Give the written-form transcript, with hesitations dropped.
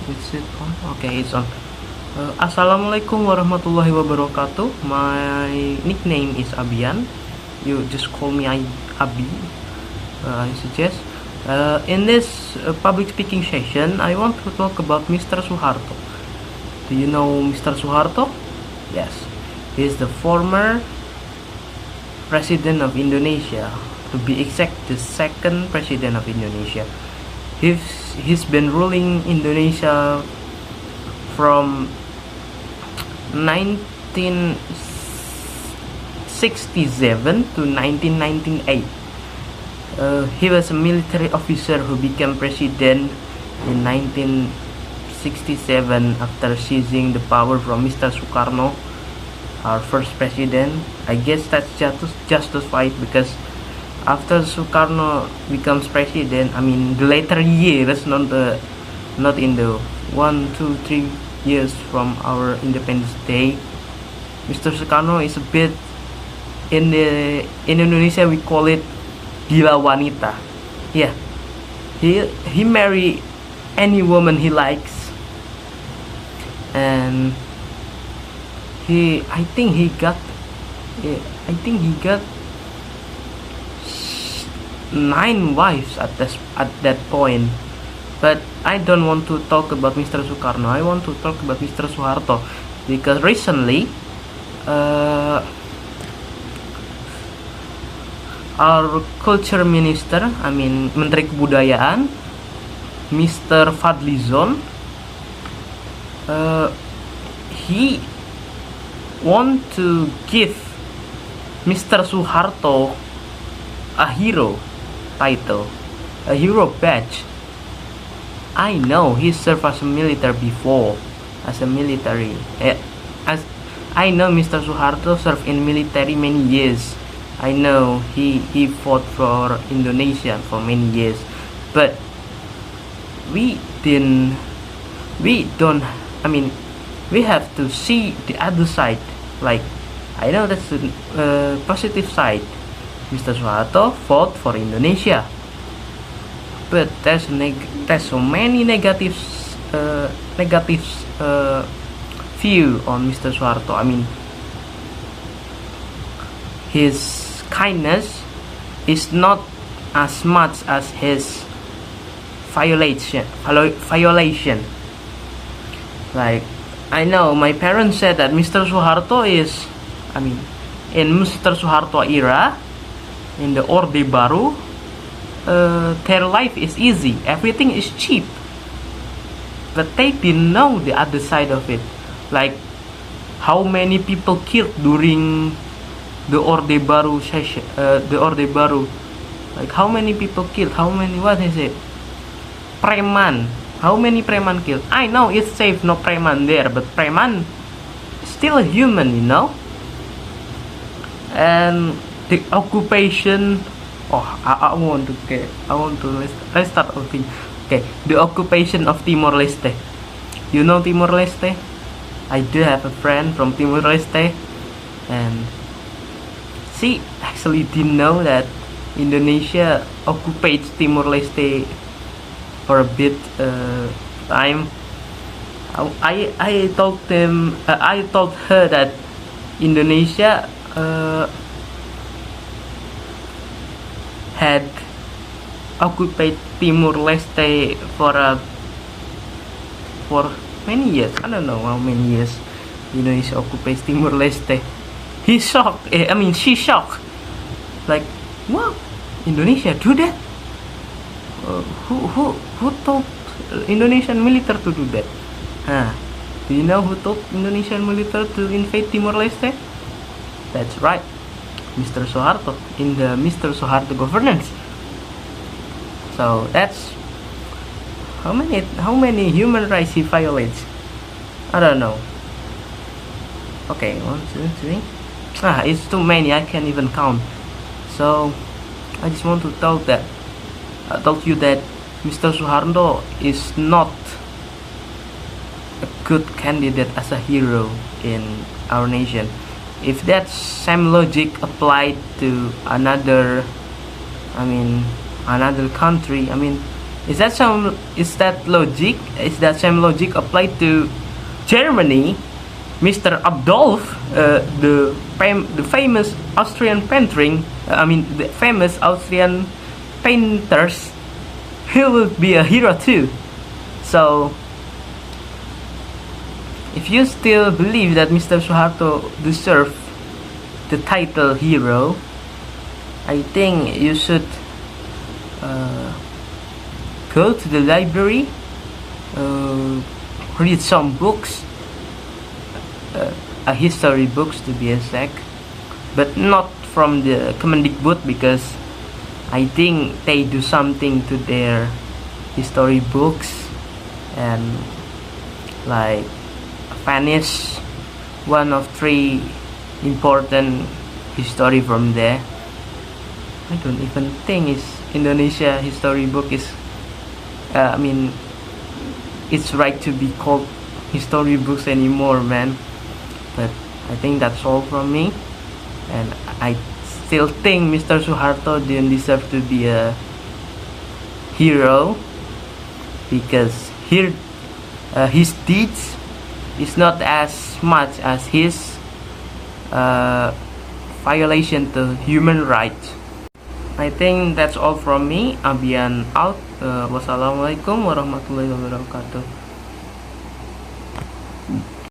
Is it on? Okay, it's on. Assalamualaikum warahmatullahi wabarakatuh. My nickname is Abian. You just call me Abi. I suggest. In this public speaking session, I want to talk about Mr. Suharto. Do you know Mr. Suharto? Yes, he is the former president of Indonesia. To be exact, the second president of Indonesia. He's been ruling Indonesia from 1967 to 1998. He was a military officer who became president in 1967 after seizing the power from Mr. Sukarno, our first president. I guess that's justified because after Sukarno becomes president, I mean the later years, not in the 1, 2, 3 years from our Independence Day, Mr. Sukarno is a bit in Indonesia we call it gila wanita. Yeah, he marry any woman he likes, and I think he got 9 wives at that point. But I don't want to talk about Mr. Sukarno. I want to talk about Mr. Suharto because recently our culture minister, I mean Menteri Kebudayaan, Mr. Fadlizon, he want to give Mr. Suharto a hero title, a hero badge. I know he served as a military before, as a military. As I know, Mr. Suharto served in military many years. I know he fought for Indonesia for many years, but we don't. I mean, we have to see the other side. Like, I know that's the positive side. Mr. Suharto fought for Indonesia, but there's so many negatives view on Mr. Suharto. I mean, his kindness is not as much as his violation. Like, I know my parents said that Mr. Suharto is, I mean, in Mr. Suharto era, in the Orde Baru, their life is easy, everything is cheap, but they didn't know the other side of it, like how many people killed during the Orde Baru session, like how many people killed, what is it, preman, how many preman killed. I know it's safe, no preman there, but preman still a human, you know. And the occupation, I want to let's start a thing. Okay, the occupation of Timor-Leste. You know Timor-Leste? I do have a friend from Timor-Leste, and she actually didn't know that Indonesia occupied Timor-Leste for a bit time. I told her that Indonesia had occupied Timor-Leste for many years. I don't know how many years Indonesia occupies Timor-Leste. He's shocked. She's shocked. Like, what? Indonesia do that? Who told Indonesian military to do that? Do you know who told Indonesian military to invade Timor-Leste? That's right, Mr. Suharto, in the Mr. Suharto governance. So that's how many human rights he violates. I don't know. Okay, 1, 2, 3. It's too many. I can't even count. So I just want to tell you that Mr. Suharto is not a good candidate as a hero in our nation. If that same logic applied to another country, Is that logic? Is that same logic applied to Germany? Mr. Adolf, the famous Austrian painting, the famous Austrian painters, he will be a hero too. So, if you still believe that Mr. Suharto deserves the title hero, I think you should go to the library, read some books, a history books to be exact, but not from the Kemendikbud, because I think they do something to their history books and like vanish one of three important history from there. I don't even think Indonesia history book is it's right to be called history books anymore, man. But I think that's all from me, and I still think Mr. Suharto didn't deserve to be a hero, because his deeds is not as much as his violation to human rights. I think that's all from me. Abian out. Wassalamualaikum warahmatullahi wabarakatuh.